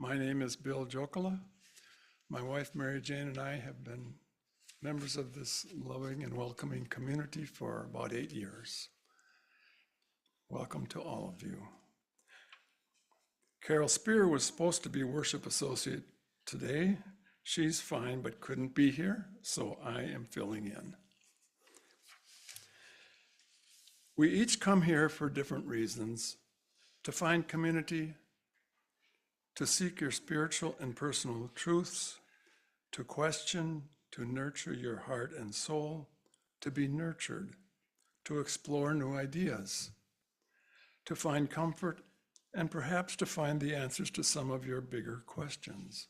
My name is Bill Jokola. My wife, Mary Jane, and I have been members of this loving and welcoming community for about 8 years. Welcome to all of you. Carol Spear was supposed to be worship associate today. She's fine, but couldn't be here, so I am filling in. We each come here for different reasons: to find community, to seek your spiritual and personal truths, to question, to nurture your heart and soul, to be nurtured, to explore new ideas, to find comfort, and perhaps to find the answers to some of your bigger questions.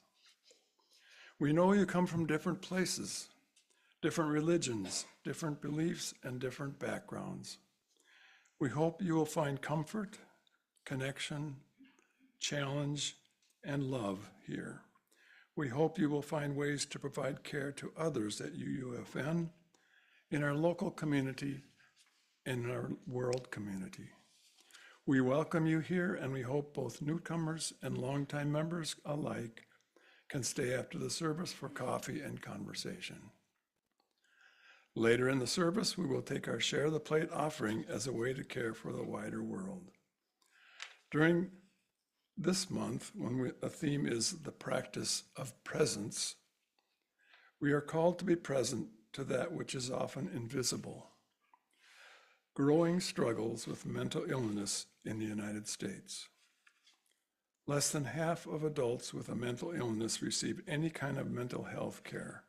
We know you come from different places, different religions, different beliefs, and different backgrounds. We hope you will find comfort, connection, challenge, and love here. We hope you will find ways to provide care to others at UUFN, in our local community, and in our world community. We welcome you here, and we hope both newcomers and longtime members alike can stay after the service for coffee and conversation. Later in the service, we will take our Share the Plate offering as a way to care for the wider world. During this month, when the theme is the practice of presence, we are called to be present to that which is often invisible. Growing struggles with mental illness in the United States. Less than half of adults with a mental illness receive any kind of mental health care.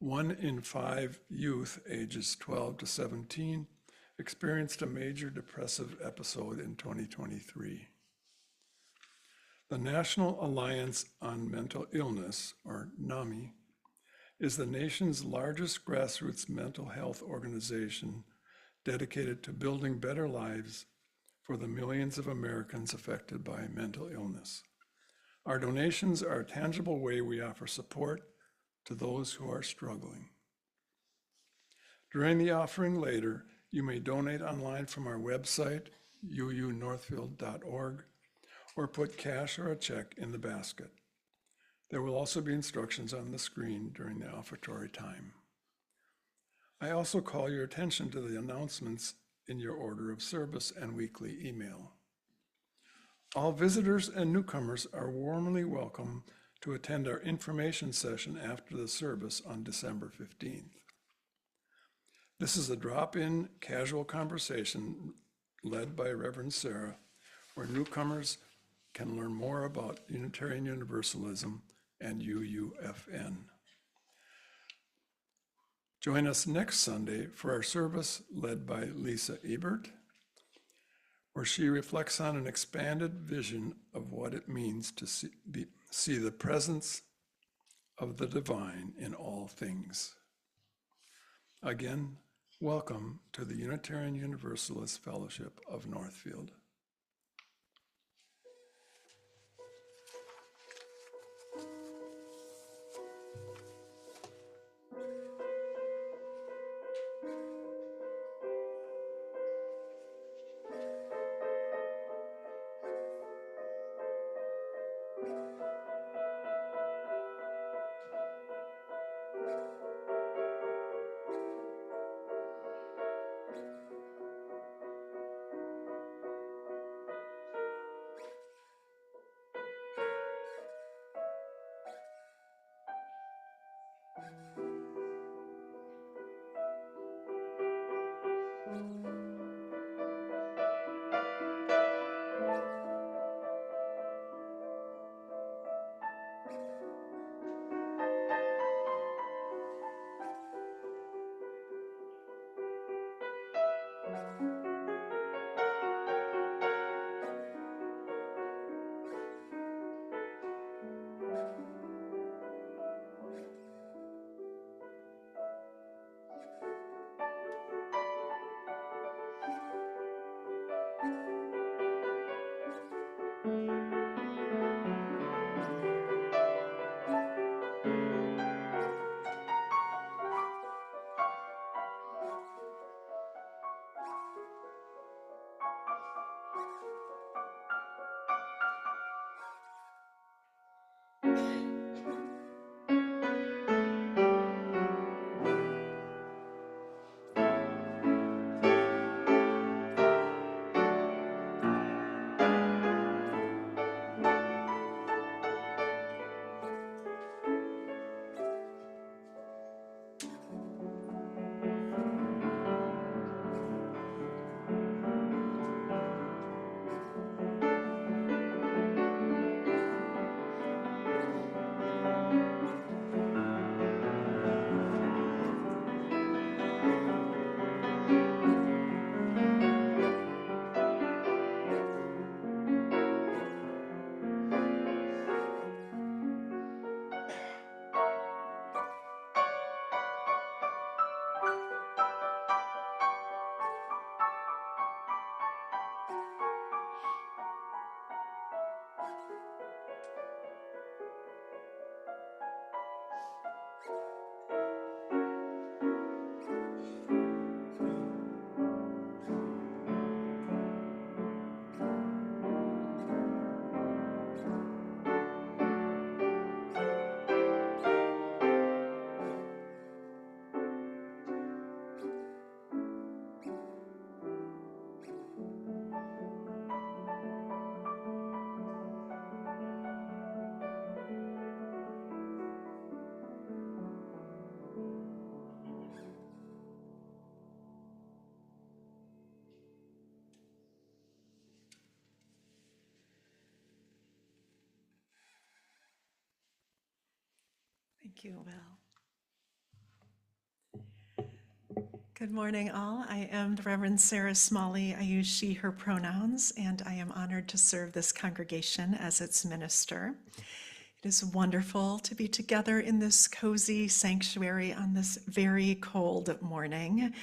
1 in 5 youth ages 12 to 17 experienced a major depressive episode in 2023. The National Alliance on Mental Illness, or NAMI, is the nation's largest grassroots mental health organization dedicated to building better lives for the millions of Americans affected by mental illness. Our donations are a tangible way we offer support to those who are struggling. During the offering later, you may donate online from our website, uunorthfield.org, or put cash or a check in the basket. There will also be instructions on the screen during the offertory time. I also call your attention to the announcements in your order of service and weekly email. All visitors and newcomers are warmly welcome to attend our information session after the service on December 15th. This is a drop-in casual conversation led by Reverend Sara, where newcomers can learn more about Unitarian Universalism and UUFN. Join us next Sunday for our service led by Lisa Ebert, where she reflects on an expanded vision of what it means to see the presence of the divine in all things. Again, welcome to the Unitarian Universalist Fellowship of Northfield. Thank you, Will. Good morning, all. I am the Reverend Sara Smalley. I use she, her pronouns, and I am honored to serve this congregation as its minister. It is wonderful to be together in this cozy sanctuary on this very cold morning.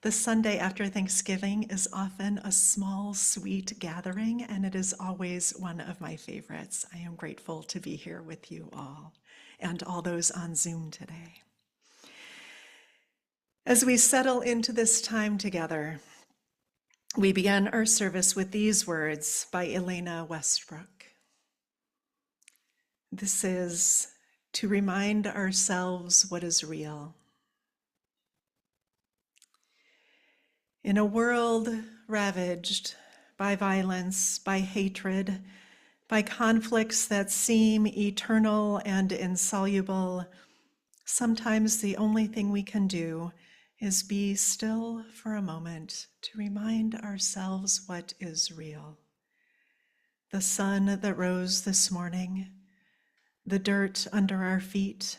The Sunday after Thanksgiving is often a small, sweet gathering, and it is always one of my favorites. I am grateful to be here with you all and all those on Zoom today. As we settle into this time together, we begin our service with these words by Elena Westbrook. This is to remind ourselves what is real. In a world ravaged by violence, by hatred, by conflicts that seem eternal and insoluble, sometimes the only thing we can do is be still for a moment to remind ourselves what is real. The sun that rose this morning, the dirt under our feet,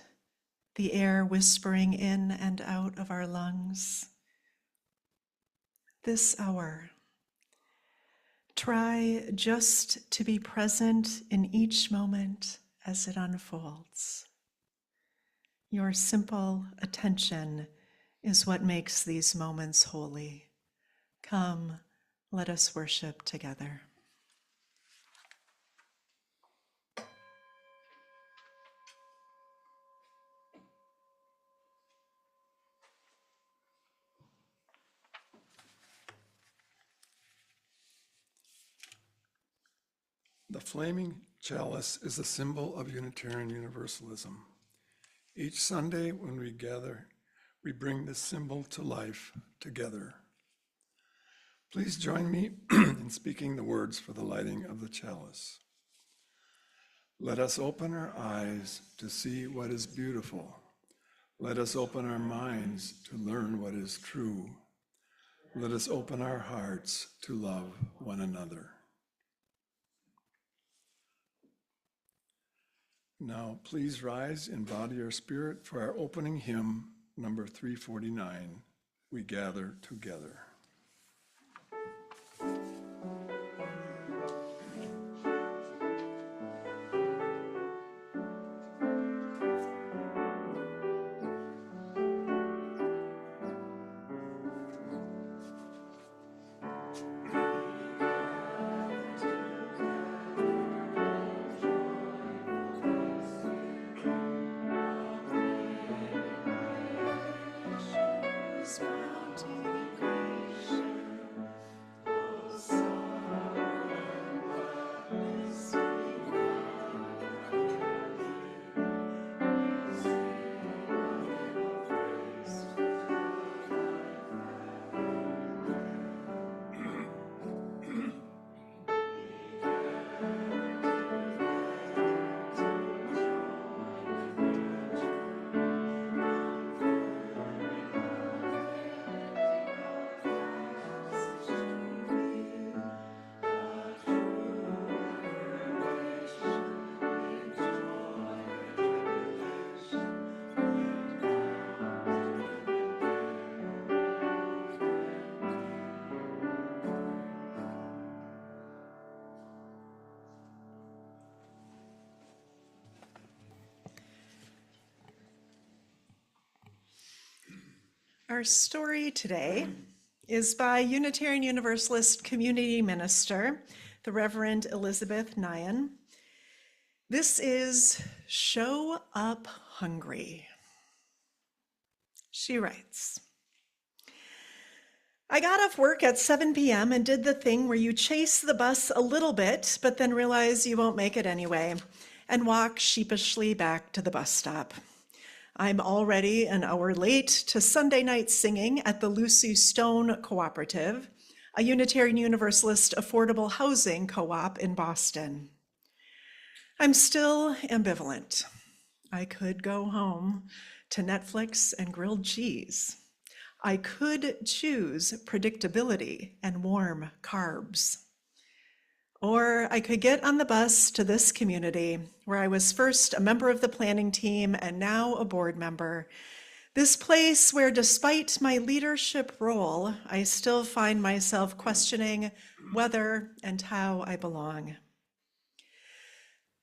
the air whispering in and out of our lungs. This hour, try just to be present in each moment as it unfolds. Your simple attention is what makes these moments holy. Come, let us worship together. The flaming chalice is a symbol of Unitarian Universalism. Each Sunday when we gather, we bring this symbol to life together. Please join me in speaking the words for the lighting of the chalice. Let us open our eyes to see what is beautiful. Let us open our minds to learn what is true. Let us open our hearts to love one another. Now, please rise in body or spirit for our opening hymn, number 349, We Gather Together. Our story today is by Unitarian Universalist community minister, the Reverend Elizabeth Nyan. This is Show Up Hungry. She writes, I got off work at 7 p.m. and did the thing where you chase the bus a little bit, but then realize you won't make it anyway, and walk sheepishly back to the bus stop. I'm already an hour late to Sunday night singing at the Lucy Stone Cooperative, a Unitarian Universalist affordable housing co-op in Boston. I'm still ambivalent. I could go home to Netflix and grilled cheese. I could choose predictability and warm carbs. Or I could get on the bus to this community where I was first a member of the planning team and now a board member. This place where, despite my leadership role, I still find myself questioning whether and how I belong.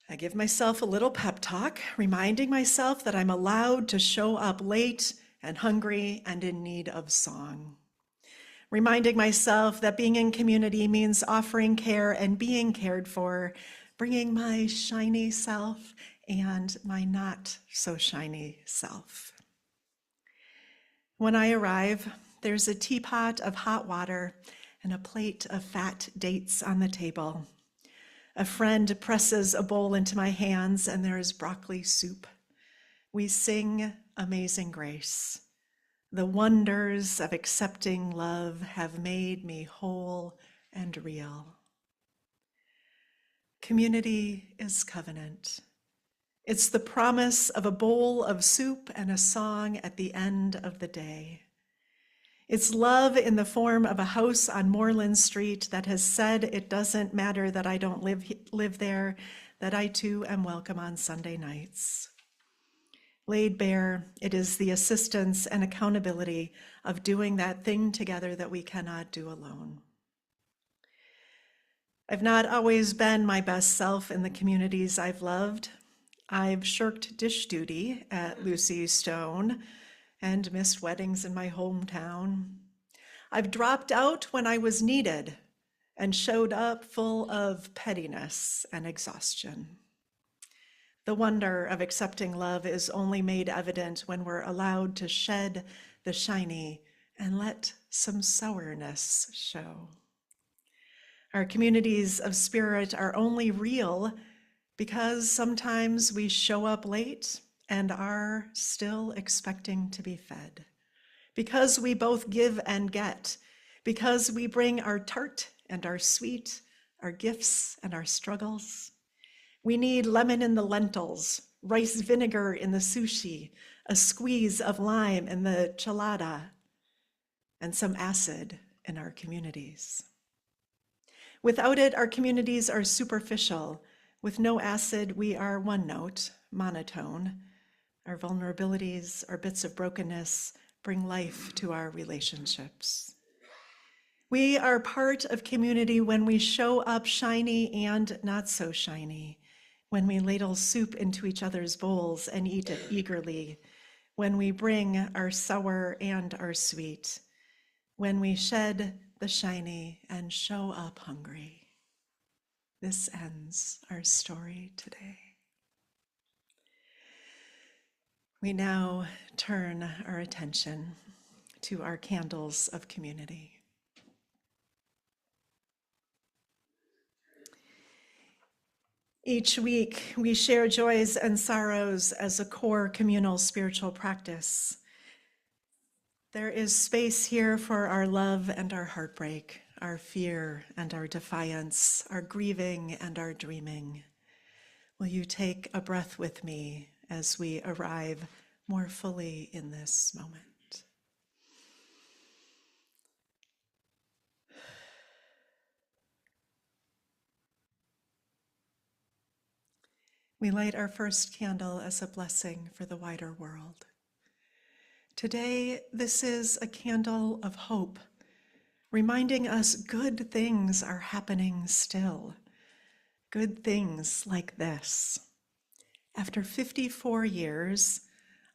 I give myself a little pep talk, reminding myself that I'm allowed to show up late and hungry and in need of song. Reminding myself that being in community means offering care and being cared for, bringing my shiny self and my not so shiny self. When I arrive, there's a teapot of hot water and a plate of fat dates on the table. A friend presses a bowl into my hands and there is broccoli soup. We sing Amazing Grace. The wonders of accepting love have made me whole and real. Community is covenant. It's the promise of a bowl of soup and a song at the end of the day. It's love in the form of a house on Moreland Street that has said it doesn't matter that I don't live there, that I too am welcome on Sunday nights. Laid bare, it is the assistance and accountability of doing that thing together that we cannot do alone. I've not always been my best self in the communities I've loved. I've shirked dish duty at Lucy Stone and missed weddings in my hometown. I've dropped out when I was needed and showed up full of pettiness and exhaustion. The wonder of accepting love is only made evident when we're allowed to shed the shiny and let some sourness show. Our communities of spirit are only real because sometimes we show up late and are still expecting to be fed. Because we both give and get. Because we bring our tart and our sweet, our gifts and our struggles. We need lemon in the lentils, rice vinegar in the sushi, a squeeze of lime in the chelada, and some acid in our communities. Without it, our communities are superficial. With no acid, we are one note, monotone. Our vulnerabilities, our bits of brokenness, bring life to our relationships. We are part of community when we show up shiny and not so shiny, when we ladle soup into each other's bowls and eat it eagerly, when we bring our sour and our sweet, when we shed the shiny and show up hungry. This ends our story today. We now turn our attention to our candles of community. Each week, we share joys and sorrows as a core communal spiritual practice. There is space here for our love and our heartbreak, our fear and our defiance, our grieving and our dreaming. Will you take a breath with me as we arrive more fully in this moment? We light our first candle as a blessing for the wider world. Today, this is a candle of hope, reminding us good things are happening still. Good things like this. After 54 years,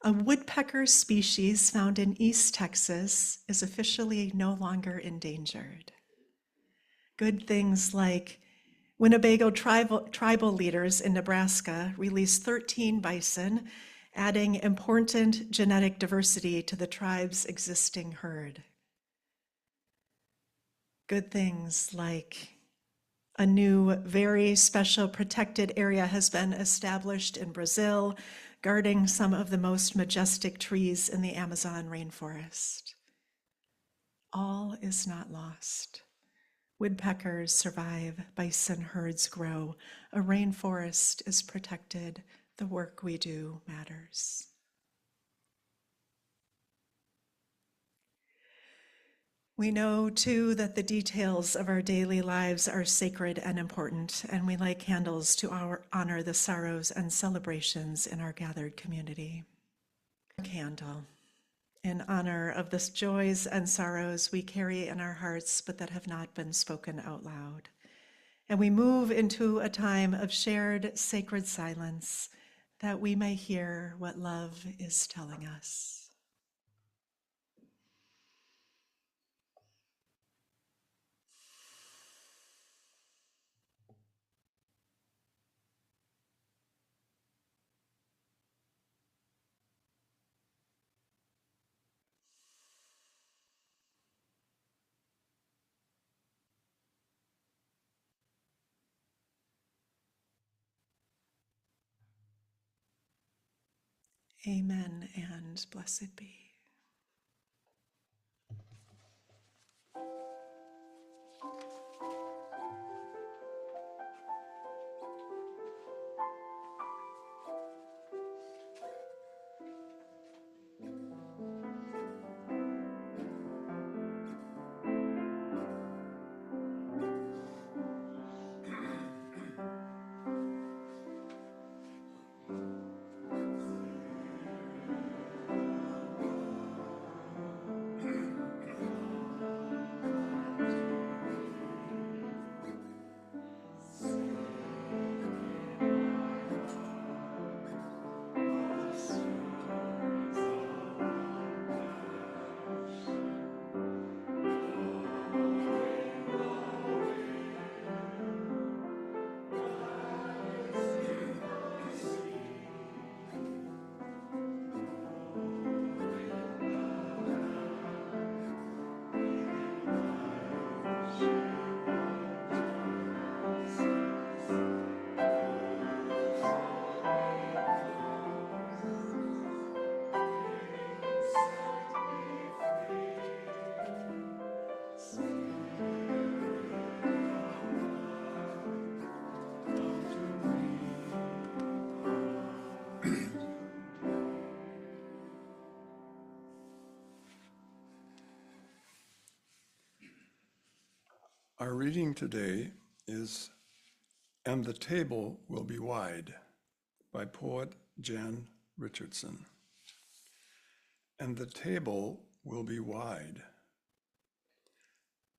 a woodpecker species found in East Texas is officially no longer endangered. Good things like Winnebago tribal leaders in Nebraska released 13 bison, adding important genetic diversity to the tribe's existing herd. Good things like a new, very special protected area has been established in Brazil, guarding some of the most majestic trees in the Amazon rainforest. All is not lost. Woodpeckers survive, bison herds grow, a rainforest is protected, the work we do matters. We know, too, that the details of our daily lives are sacred and important, and we light candles to honor the sorrows and celebrations in our gathered community. Candle, in honor of the joys and sorrows we carry in our hearts, but that have not been spoken out loud. And we move into a time of shared sacred silence, that we may hear what love is telling us. Amen and blessed be. Our reading today is "And the Table Will Be Wide" by poet Jan Richardson. And the table will be wide,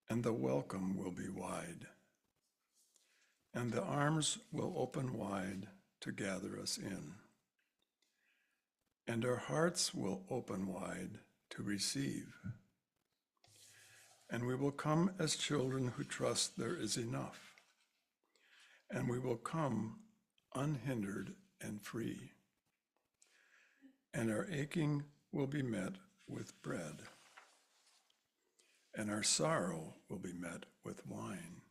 and the welcome will be wide, and the arms will open wide to gather us in, and our hearts will open wide to receive. And we will come as children who trust there is enough, and we will come unhindered and free, and our aching will be met with bread, and our sorrow will be met with wine,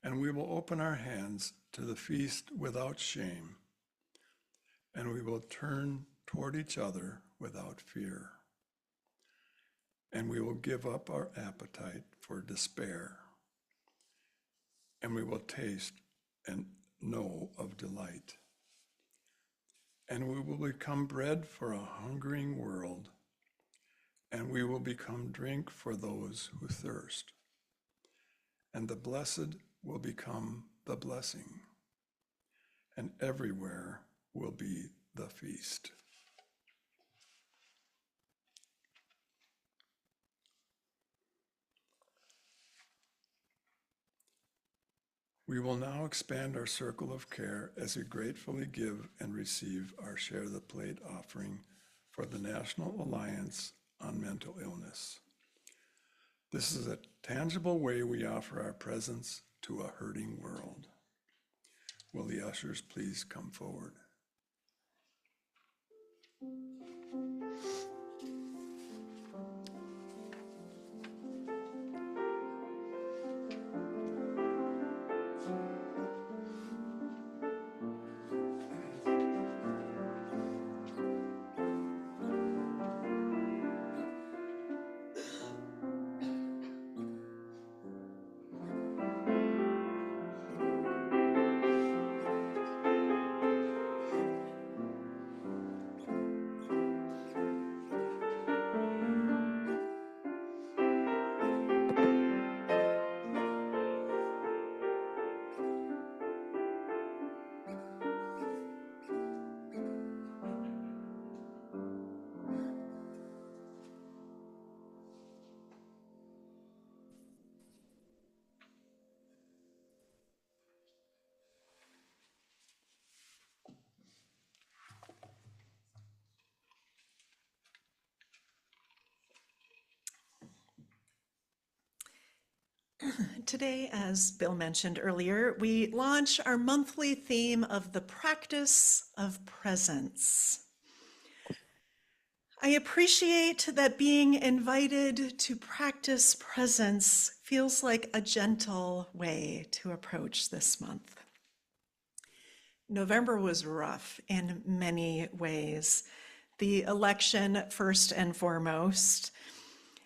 and we will open our hands to the feast without shame, and we will turn toward each other without fear, and we will give up our appetite for despair, and we will taste and know of delight. And we will become bread for a hungering world, and we will become drink for those who thirst. And the blessed will become the blessing, and everywhere will be the feast. We will now expand our circle of care as we gratefully give and receive our Share the Plate offering for the National Alliance on Mental Illness. This is a tangible way we offer our presence to a hurting world. Will the ushers please come forward? Today, as Bill mentioned earlier, we launch our monthly theme of the practice of presence. I appreciate that being invited to practice presence feels like a gentle way to approach this month. November was rough in many ways. The election, first and foremost.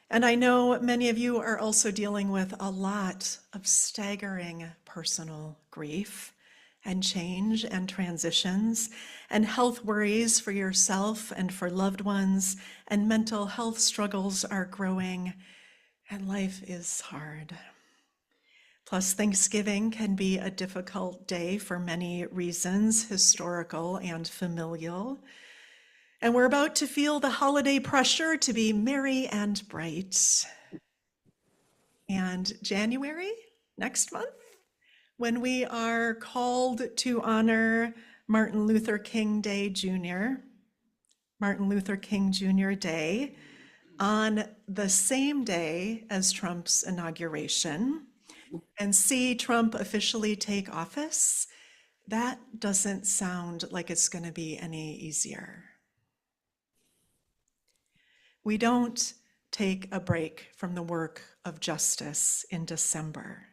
And I know many of you are also dealing with a lot of staggering personal grief and change and transitions and health worries for yourself and for loved ones, and mental health struggles are growing, and life is hard. Plus, Thanksgiving can be a difficult day for many reasons, historical and familial. And we're about to feel the holiday pressure to be merry and bright. And January, next month, when we are called to honor Martin Luther King Day Jr., Martin Luther King Jr. Day, on the same day as Trump's inauguration, and see Trump officially take office, that doesn't sound like it's going to be any easier. We don't take a break from the work of justice in December.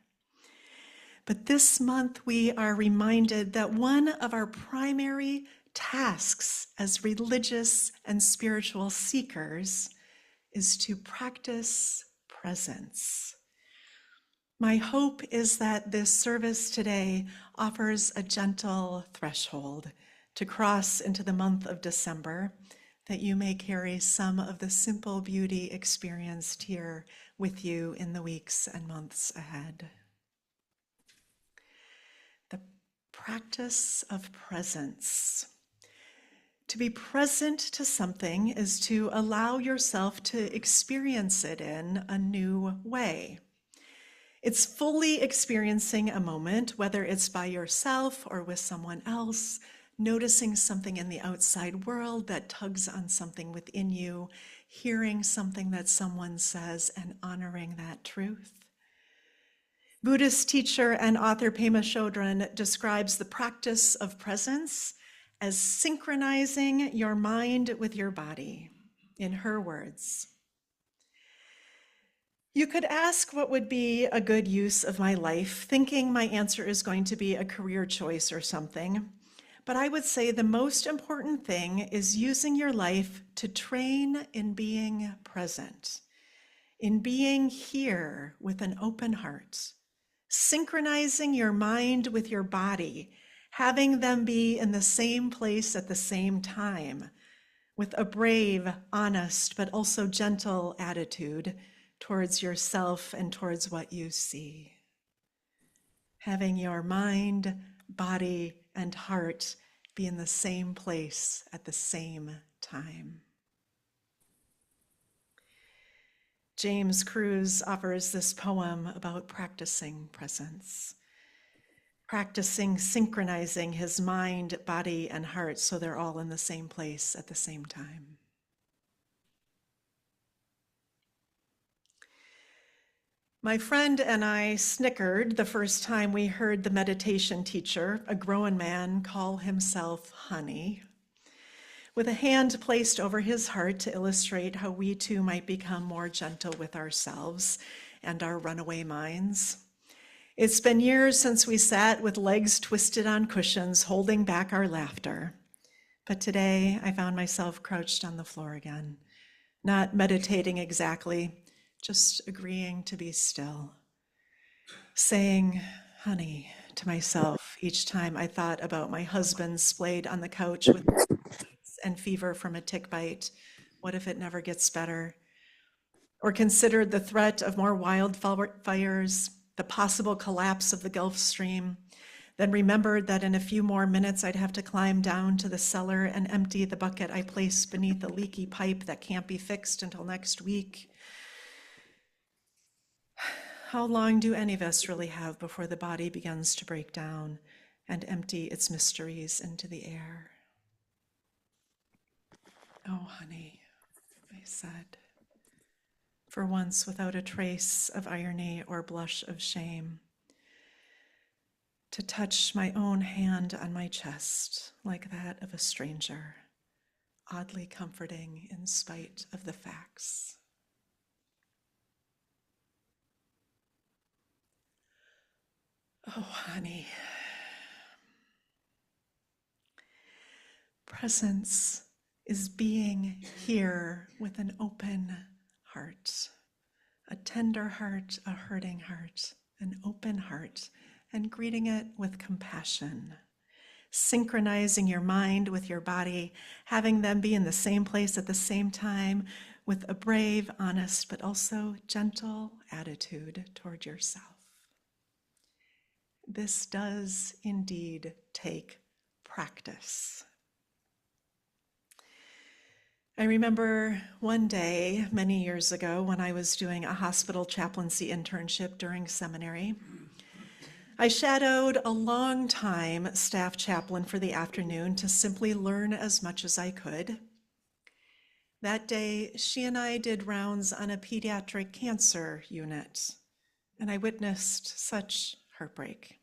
But this month, we are reminded that one of our primary tasks as religious and spiritual seekers is to practice presence. My hope is that this service today offers a gentle threshold to cross into the month of December, that you may carry some of the simple beauty experienced here with you in the weeks and months ahead. The practice of presence. To be present to something is to allow yourself to experience it in a new way. It's fully experiencing a moment, whether it's by yourself or with someone else, noticing something in the outside world that tugs on something within you, hearing something that someone says and honoring that truth. Buddhist teacher and author Pema Chodron describes the practice of presence as synchronizing your mind with your body. In her words, you could ask what would be a good use of my life, thinking my answer is going to be a career choice or something. But I would say the most important thing is using your life to train in being present, in being here with an open heart, synchronizing your mind with your body, having them be in the same place at the same time, with a brave, honest, but also gentle attitude towards yourself and towards what you see. Having your mind, body, and heart be in the same place at the same time. James Cruz offers this poem about practicing presence, practicing synchronizing his mind, body, and heart so they're all in the same place at the same time. My friend and I snickered the first time we heard the meditation teacher, a grown man, call himself honey, with a hand placed over his heart to illustrate how we too might become more gentle with ourselves and our runaway minds. It's been years since we sat with legs twisted on cushions, holding back our laughter. But today I found myself crouched on the floor again, not meditating exactly, just agreeing to be still, saying, honey, to myself each time I thought about my husband splayed on the couch with and fever from a tick bite. What if it never gets better? Or considered the threat of more wildfires, the possible collapse of the Gulf Stream, then remembered that in a few more minutes I'd have to climb down to the cellar and empty the bucket I placed beneath a leaky pipe that can't be fixed until next week. How long do any of us really have before the body begins to break down and empty its mysteries into the air? Oh, honey, I said. for once without a trace of irony or blush of shame, to touch my own hand on my chest like that of a stranger, oddly comforting in spite of the facts. Oh, honey. Presence is being here with an open heart, a tender heart, a hurting heart, an open heart, and greeting it with compassion, synchronizing your mind with your body, having them be in the same place at the same time with a brave, honest, but also gentle attitude toward yourself. This does indeed take practice. I remember one day many years ago when I was doing a hospital chaplaincy internship during seminary. I shadowed a long-time staff chaplain for the afternoon to simply learn as much as I could. That day, she and I did rounds on a pediatric cancer unit, and I witnessed such heartbreak.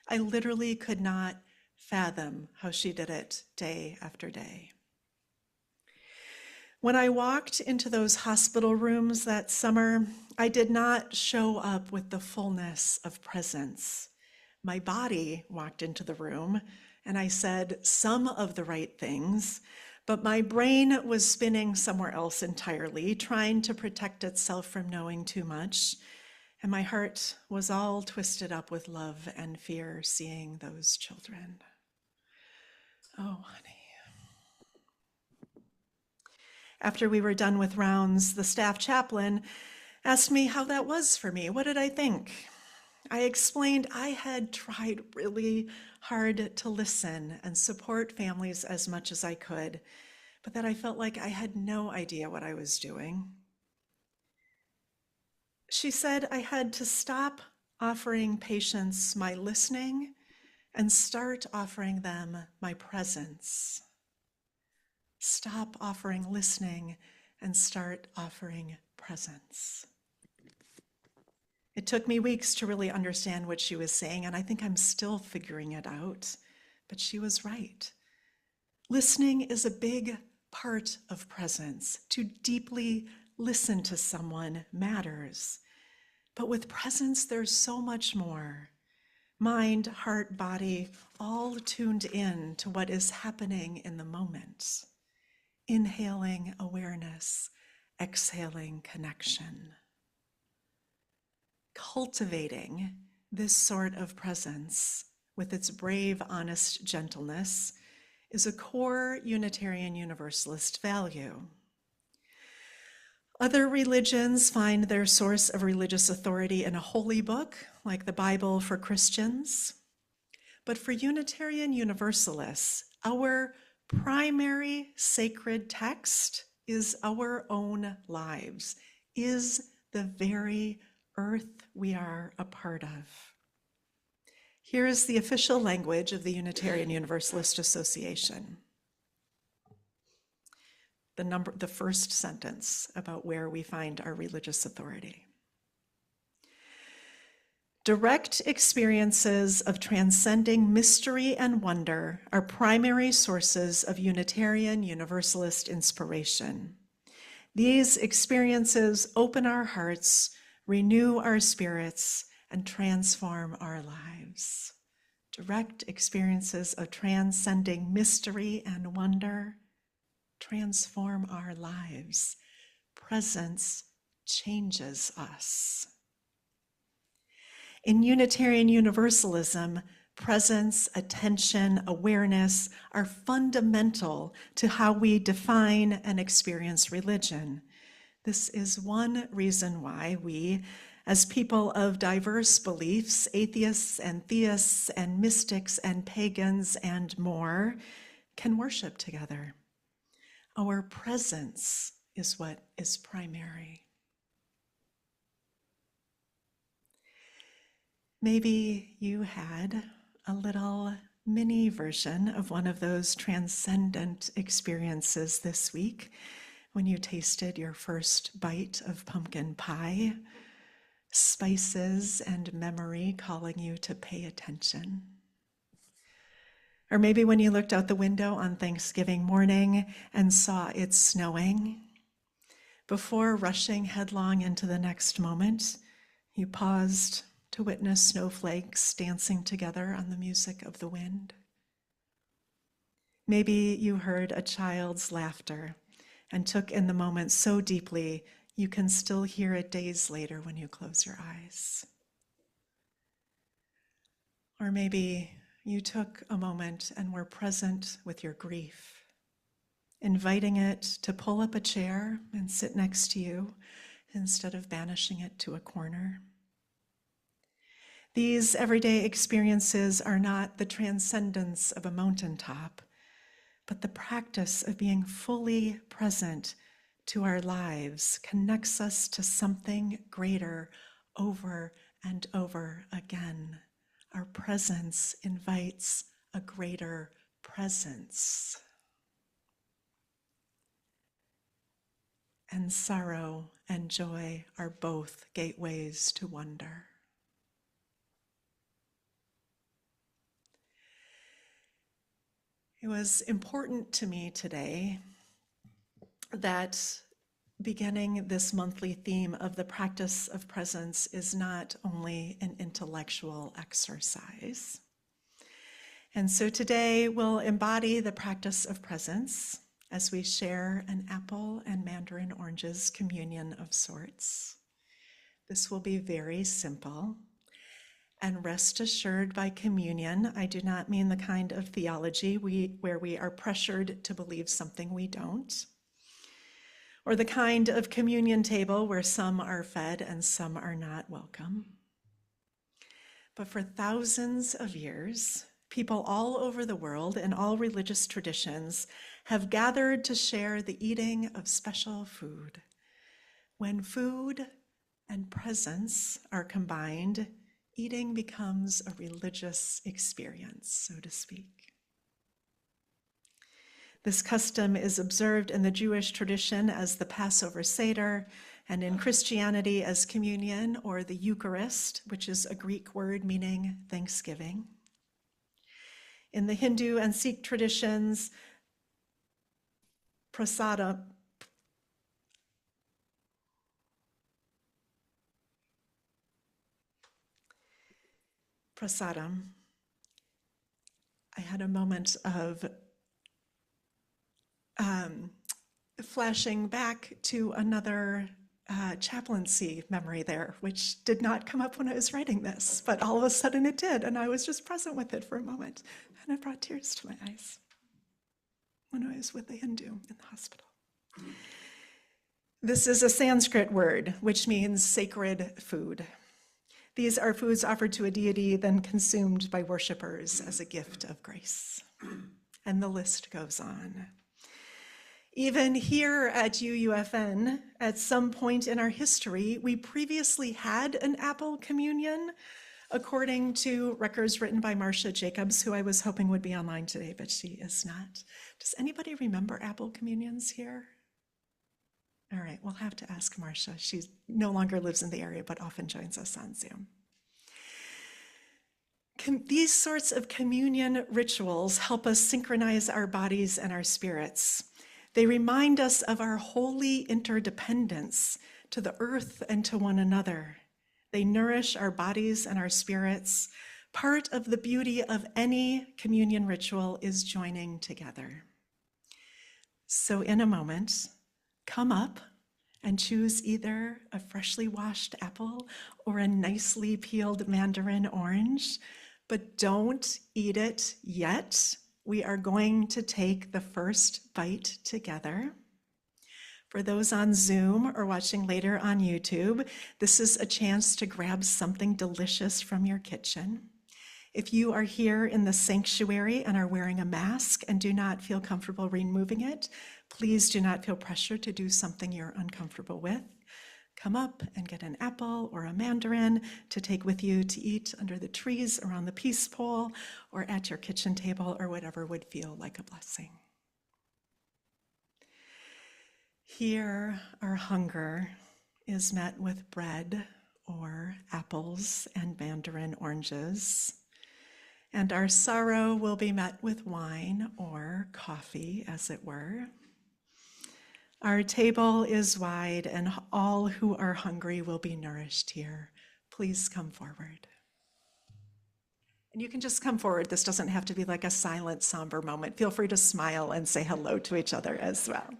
I literally could not fathom how she did it day after day. When I walked into those hospital rooms that summer, I did not show up with the fullness of presence. My body walked into the room, and I said some of the right things, but my brain was spinning somewhere else entirely, trying to protect itself from knowing too much, and my heart was all twisted up with love and fear seeing those children. Oh, honey. After we were done with rounds, the staff chaplain asked me how that was for me. What did I think? I explained I had tried really hard to listen and support families as much as I could, but that I felt like I had no idea what I was doing. She said I had to stop offering patients my listening and start offering them my presence. Stop offering listening and start offering presence. It took me weeks to really understand what she was saying, and I think I'm still figuring it out, but she was right. Listening is a big part of presence. To deeply listen to someone matters. But with presence, there's so much more. Mind, heart, body, all tuned in to what is happening in the moment. Inhaling awareness, exhaling connection. Cultivating this sort of presence with its brave, honest gentleness is a core Unitarian Universalist value. Other religions find their source of religious authority in a holy book, like the Bible for Christians. But for Unitarian Universalists, our primary sacred text is our own lives, is the very earth we are a part of. Here is the official language of the Unitarian Universalist Association. The first sentence about where we find our religious authority. Direct experiences of transcending mystery and wonder are primary sources of Unitarian Universalist inspiration. These experiences open our hearts, renew our spirits, and transform our lives. Direct experiences of transcending mystery and wonder transform our lives. Presence changes us. In Unitarian Universalism, presence, attention, awareness are fundamental to how we define and experience religion. This is one reason why we, as people of diverse beliefs, atheists and theists and mystics and pagans and more, can worship together. Our presence is what is primary. Maybe you had a little mini version of one of those transcendent experiences this week. when you tasted your first bite of pumpkin pie, spices and memory calling you to pay attention. Or maybe when you looked out the window on Thanksgiving morning and saw it snowing. Before rushing headlong into the next moment, you paused to witness snowflakes dancing together on the music of the wind. Maybe you heard a child's laughter and took in the moment so deeply you can still hear it days later when you close your eyes. Or maybe you took a moment and were present with your grief, inviting it to pull up a chair and sit next to you instead of banishing it to a corner. These everyday experiences are not the transcendence of a mountaintop, but the practice of being fully present to our lives connects us to something greater over and over again. Our presence invites a greater presence. And sorrow and joy are both gateways to wonder. It was important to me today that beginning this monthly theme of the practice of presence is not only an intellectual exercise. And so today we'll embody the practice of presence as we share an apple and mandarin oranges communion of sorts. This will be very simple. And rest assured, by communion, I do not mean the kind of theology where we are pressured to believe something we don't, or the kind of communion table where some are fed and some are not welcome. But for thousands of years, people all over the world in all religious traditions have gathered to share the eating of special food. When food and presence are combined, eating becomes a religious experience, so to speak. This custom is observed in the Jewish tradition as the Passover Seder, and in Christianity as communion or the Eucharist, which is a Greek word meaning thanksgiving. In the Hindu and Sikh traditions, prasadam, I had a moment of flashing back to another chaplaincy memory there, which did not come up when I was writing this, but all of a sudden it did, and I was just present with it for a moment, and it brought tears to my eyes when I was with a Hindu in the hospital. This is a Sanskrit word, which means sacred food. These are foods offered to a deity, then consumed by worshipers as a gift of grace. And the list goes on. Even here at UUFN, at some point in our history, we previously had an apple communion, according to records written by Marcia Jacobs, who I was hoping would be online today, but she is not. Does anybody remember apple communions here? All right, we'll have to ask Marcia. She no longer lives in the area, but often joins us on Zoom. These sorts of communion rituals help us synchronize our bodies and our spirits. They remind us of our holy interdependence to the earth and to one another. They nourish our bodies and our spirits. Part of the beauty of any communion ritual is joining together. So in a moment, come up and choose either a freshly washed apple or a nicely peeled mandarin orange, but don't eat it yet. We are going to take the first bite together. For those on Zoom or watching later on YouTube, this is a chance to grab something delicious from your kitchen. If you are here in the sanctuary and are wearing a mask and do not feel comfortable removing it, please do not feel pressure to do something you're uncomfortable with. Come up and get an apple or a mandarin to take with you to eat under the trees around the peace pole or at your kitchen table or whatever would feel like a blessing. Here, our hunger is met with bread or apples and mandarin oranges, and our sorrow will be met with wine or coffee, as it were. Our table is wide, and all who are hungry will be nourished here. Please come forward. And you can just come forward. This doesn't have to be like a silent, somber moment. Feel free to smile and say hello to each other as well.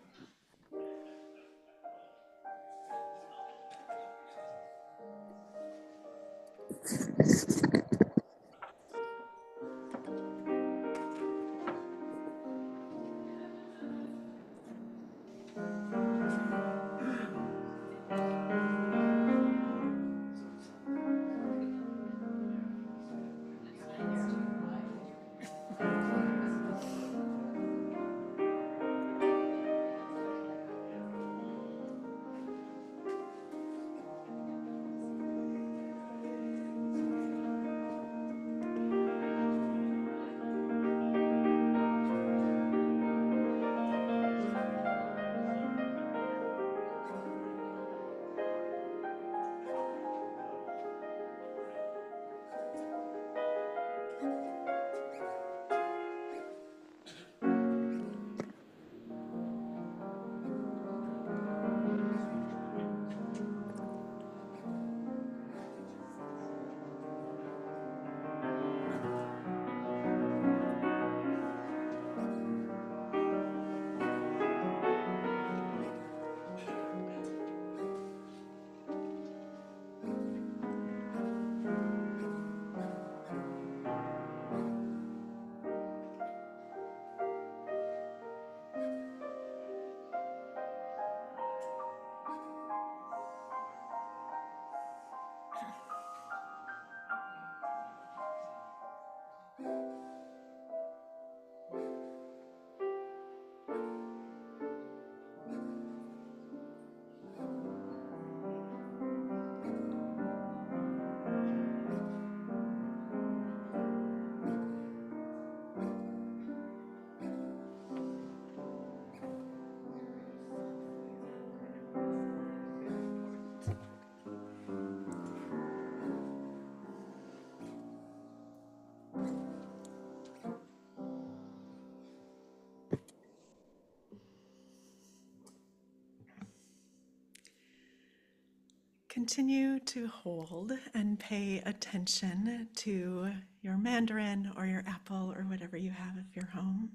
Continue to hold and pay attention to your mandarin or your apple or whatever you have if you're home,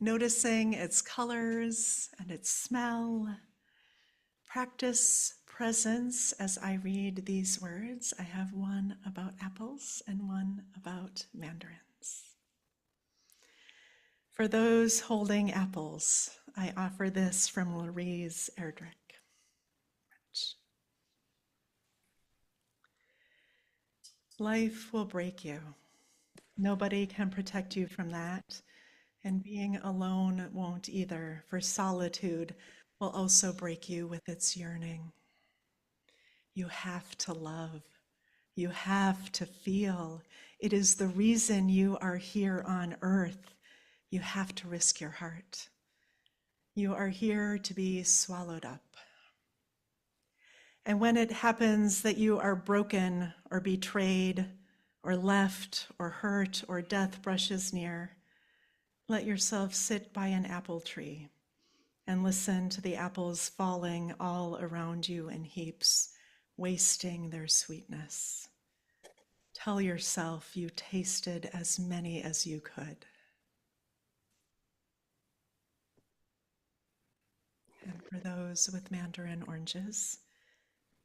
noticing its colors and its smell. Practice presence as I read these words. I have one about apples and one about mandarins. For those holding apples, I offer this from Louise Erdrich. Life will break you. Nobody can protect you from that. And being alone won't either, for solitude will also break you with its yearning. You have to love. You have to feel. It is the reason you are here on earth. You have to risk your heart. You are here to be swallowed up. And when it happens that you are broken or betrayed or left or hurt or death brushes near, let yourself sit by an apple tree and listen to the apples falling all around you in heaps, wasting their sweetness. Tell yourself you tasted as many as you could. And for those with mandarin oranges,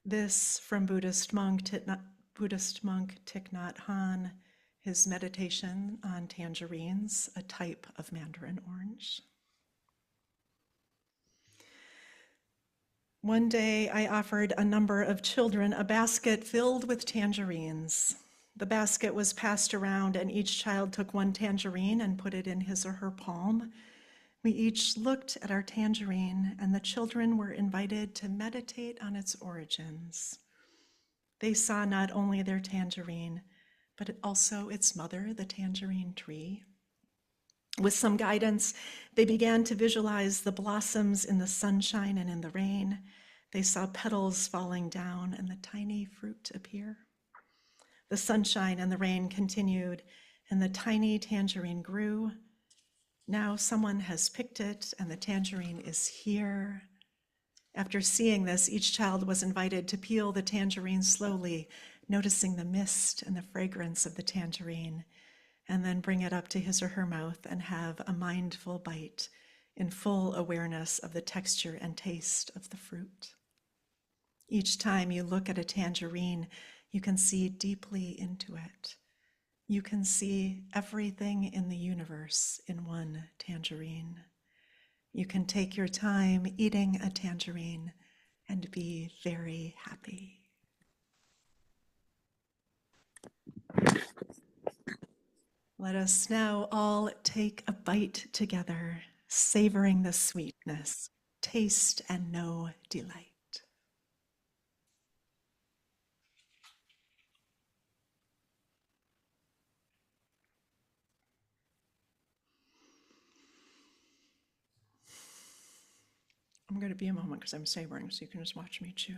this from Buddhist monk Thich Nhat Hanh, his meditation on tangerines, a type of mandarin orange. One day I offered a number of children a basket filled with tangerines. The basket was passed around and each child took one tangerine and put it in his or her palm. We each looked at our tangerine and the children were invited to meditate on its origins. They saw not only their tangerine, but also its mother, the tangerine tree. With some guidance, they began to visualize the blossoms in the sunshine and in the rain. They saw petals falling down and the tiny fruit appear. The sunshine and the rain continued, and the tiny tangerine grew. Now someone has picked it, and the tangerine is here. After seeing this, each child was invited to peel the tangerine slowly, noticing the mist and the fragrance of the tangerine, and then bring it up to his or her mouth and have a mindful bite in full awareness of the texture and taste of the fruit. Each time you look at a tangerine, you can see deeply into it. You can see everything in the universe in one tangerine. You can take your time eating a tangerine and be very happy. Let us now all take a bite together, savoring the sweetness, taste and know delight. I'm going to be a moment because I'm savoring, so you can just watch me chew.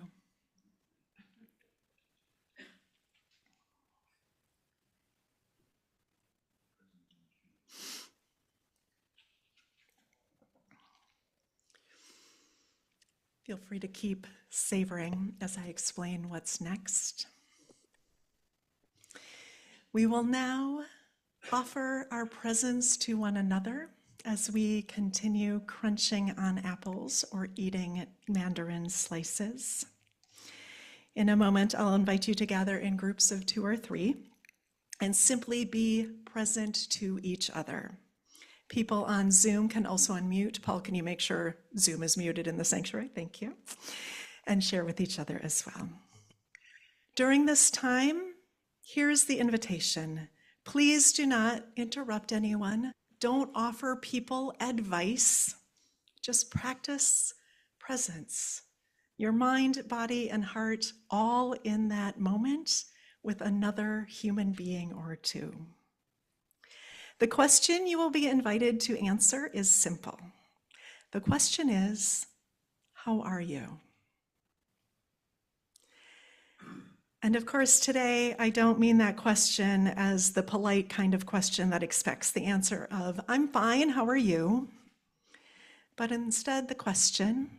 Feel free to keep savoring as I explain what's next. We will now offer our presents to one another as we continue crunching on apples or eating mandarin slices. In a moment, I'll invite you to gather in groups of 2 or 3 and simply be present to each other. People on Zoom can also unmute. Paul, can you make sure Zoom is muted in the sanctuary? Thank you. And share with each other as well. During this time, here's the invitation. Please do not interrupt anyone. Don't offer people advice. Just practice presence. Your mind, body, and heart all in that moment with another human being or two. The question you will be invited to answer is simple. The question is, how are you? And of course, today, I don't mean that question as the polite kind of question that expects the answer of, I'm fine, how are you? But instead, the question,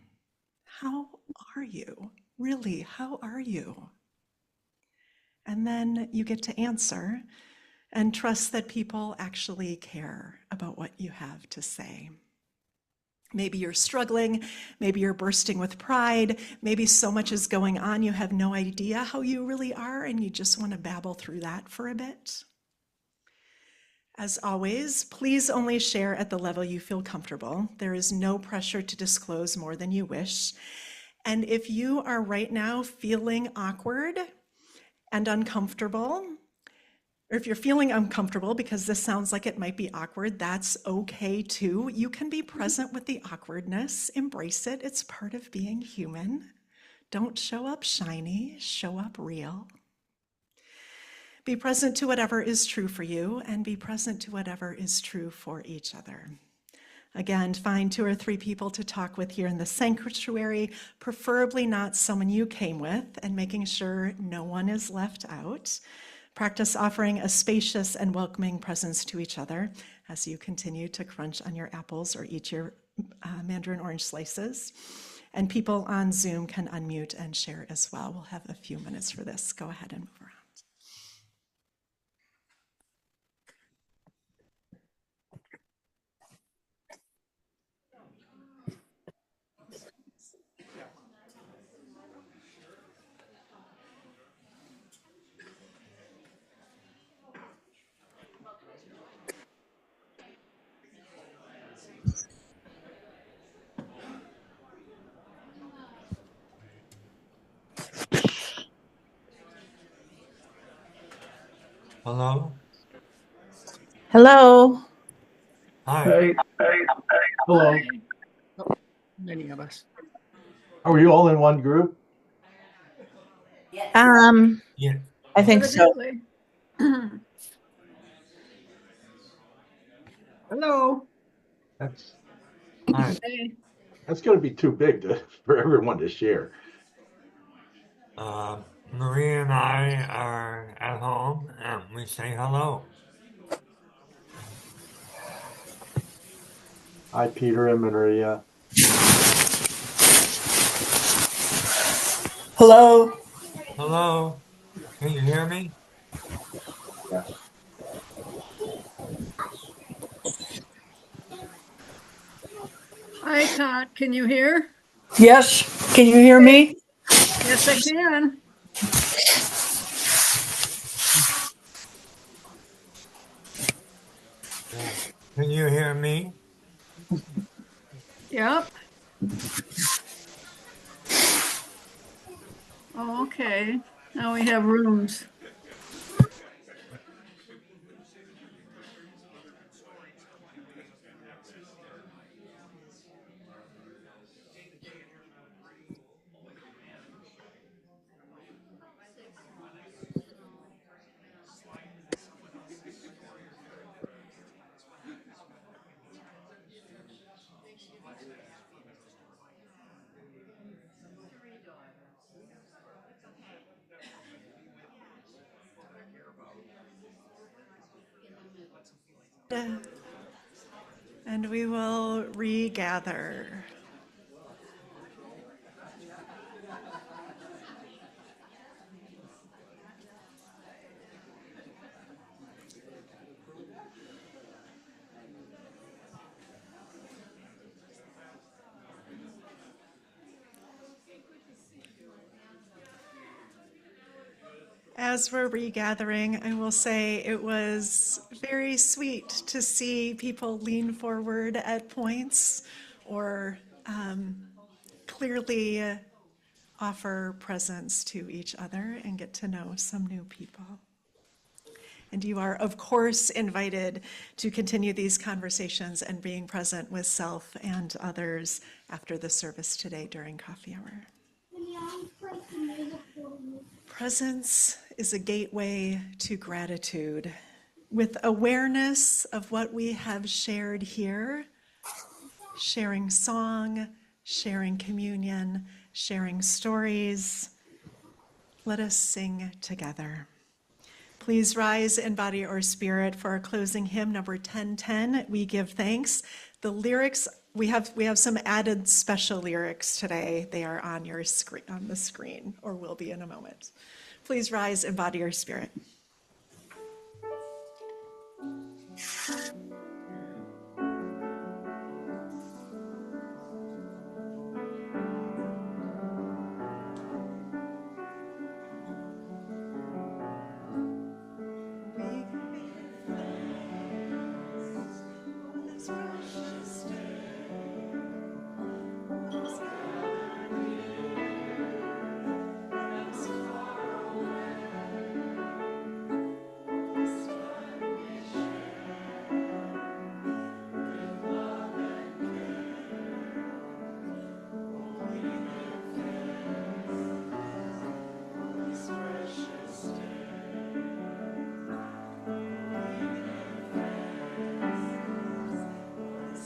how are you? Really, how are you? And then you get to answer and trust that people actually care about what you have to say. Maybe you're struggling, maybe you're bursting with pride, maybe so much is going on you have no idea how you really are and you just want to babble through that for a bit. As always, please only share at the level you feel comfortable. There is no pressure to disclose more than you wish. And if you are right now feeling awkward and uncomfortable, or if you're feeling uncomfortable because this sounds like it might be awkward, that's okay too. You can be present with the awkwardness, embrace it. It's part of being human. Don't show up shiny, show up real. Be present to whatever is true for you and be present to whatever is true for each other. Again, find 2 or 3 people to talk with here in the sanctuary, preferably not someone you came with, and making sure no one is left out. Practice offering a spacious and welcoming presence to each other as you continue to crunch on your apples or eat your mandarin orange slices. And people on Zoom can unmute and share as well. We'll have a few minutes for this. Go ahead and move around. Hello. Hello. Hi. Hey, hello. Many of us. Are you all in one group? Yeah. I think so. Evidently. Hello. That's Hi. Hey. that's going to be too big for everyone to share. Uh, Maria and I are at home and we say hello. Hi, Peter and Maria. Hello. Hello. Can you hear me? Yes. Hi, Tot. Can you hear? Yes. Can you hear Hey. me? Yes, I can. Yeah. Can you hear me? Yep. Oh, okay. Now we have rooms. And we will regather. As we're regathering, I will say it was very sweet to see people lean forward at points or clearly offer presence to each other and get to know some new people. And you are, of course, invited to continue these conversations and being present with self and others after the service today during coffee hour. Presence is a gateway to gratitude. With awareness of what we have shared here, sharing song, sharing communion, sharing stories, let us sing together. Please rise in body or spirit for our closing hymn, number 1010, We Give Thanks. The lyrics, we have some added special lyrics today. They are on your screen, on the screen, or will be in a moment. Please rise in body or spirit. We give thanks for this precious day. This us far away. This time we share with love and care. Oh, we give thanks for this precious day. We give thanks for this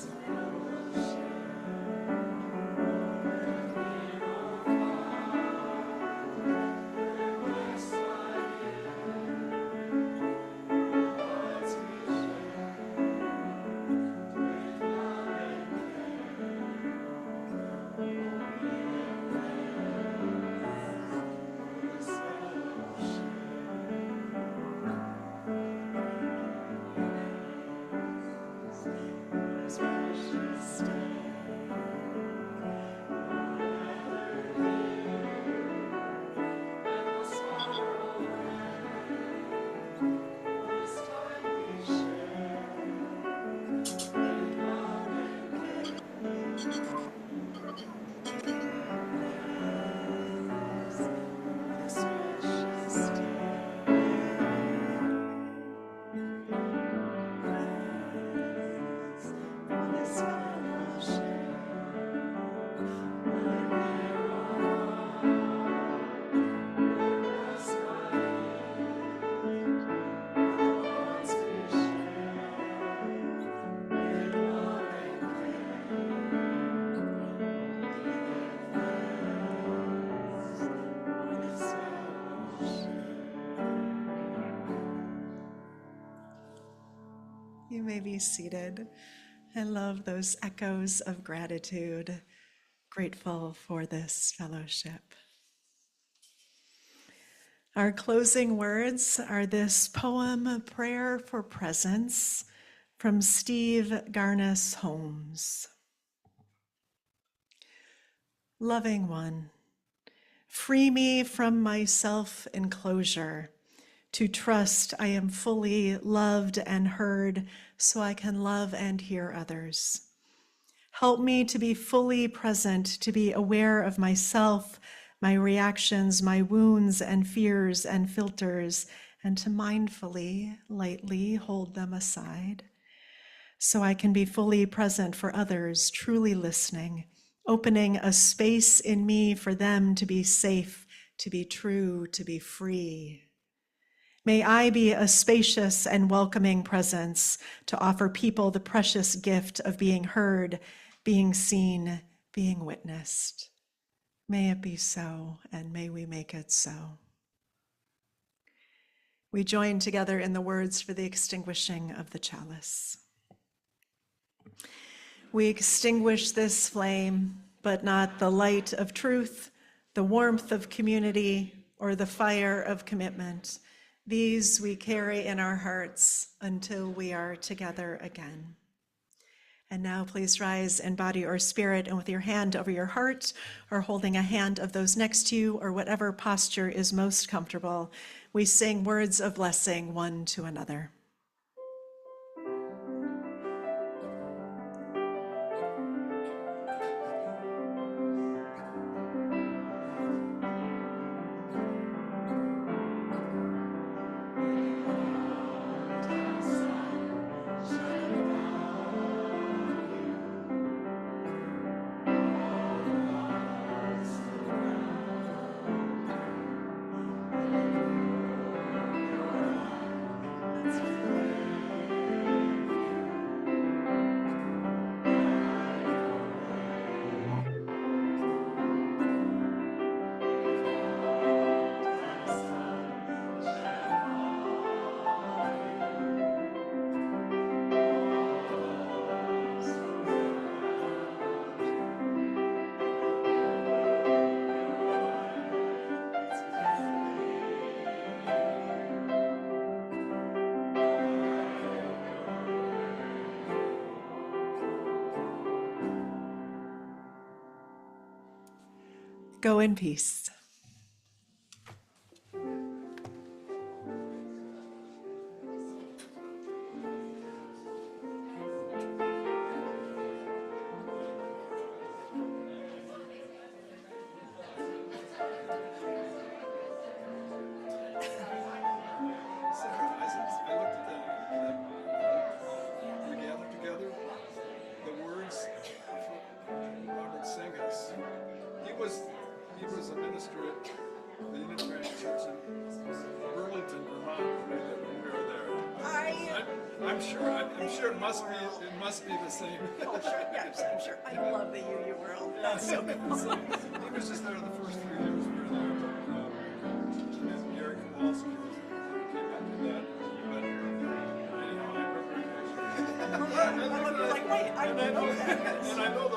be seated. I love those echoes of gratitude. Grateful for this fellowship. Our closing words are this poem, Prayer for Presence, from Steve Garnis Holmes. Loving one, free me from my self-enclosure, to trust I am fully loved and heard so I can love and hear others. Help me to be fully present, to be aware of myself, my reactions, my wounds and fears and filters, and to mindfully, lightly hold them aside so I can be fully present for others, truly listening, opening a space in me for them to be safe, to be true, to be free. May I be a spacious and welcoming presence to offer people the precious gift of being heard, being seen, being witnessed. May it be so, and may we make it so. We join together in the words for the extinguishing of the chalice. We extinguish this flame, but not the light of truth, the warmth of community, or the fire of commitment. These we carry in our hearts until we are together again. And now please rise in body or spirit, and with your hand over your heart or holding a hand of those next to you or whatever posture is most comfortable, we sing words of blessing one to another. Go in peace. He was a minister at the Unitarian Church in Burlington, Vermont, when we were there. I'm sure it must be the same. Oh, sure, yes, I'm sure. I love the UU world. That's so cool. He was just there the first 3 years we were there. And Gary Kowalski came after that. But anyhow, I remember Like, wait, I know that. And I know